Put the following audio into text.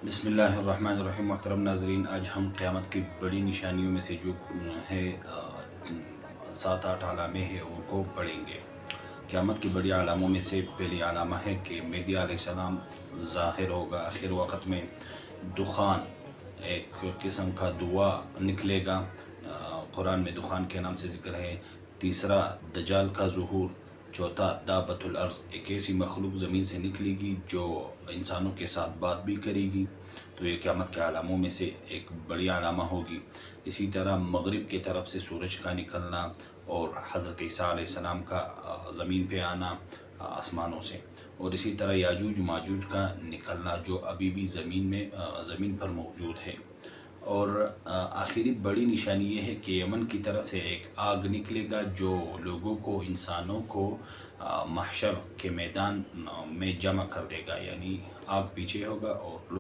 بسم اللہ الرحمن الرحیم۔ محترم ناظرین، آج ہم قیامت کی بڑی نشانیوں میں سے جو ہے 7-8 علامے ہیں ان کو پڑھیں گے۔ قیامت کی بڑی علاموں میں سے پہلی علامہ ہے کہ مہدی علیہ السلام ظاہر ہوگا۔ آخر وقت میں دخان ایک قسم کا دعا نکلے گا، قرآن میں دخان کے نام سے ذکر ہے۔ تیسرا، دجال کا ظہور۔ چوتھا، دابۃ الارض، ایک ایسی مخلوق زمین سے نکلے گی جو انسانوں کے ساتھ بات بھی کرے گی، تو یہ قیامت کے علاموں میں سے ایک بڑی علامہ ہوگی۔ اسی طرح مغرب کی طرف سے سورج کا نکلنا اور حضرت عیسیٰ علیہ السلام کا زمین پہ آنا آسمانوں سے، اور اسی طرح یاجوج ماجوج کا نکلنا جو ابھی بھی زمین پر موجود ہے۔ اور آخری بڑی نشانی یہ ہے کہ یمن کی طرف سے ایک آگ نکلے گا جو لوگوں کو، انسانوں کو محشر کے میدان میں جمع کر دے گا، یعنی آگ پیچھے ہوگا اور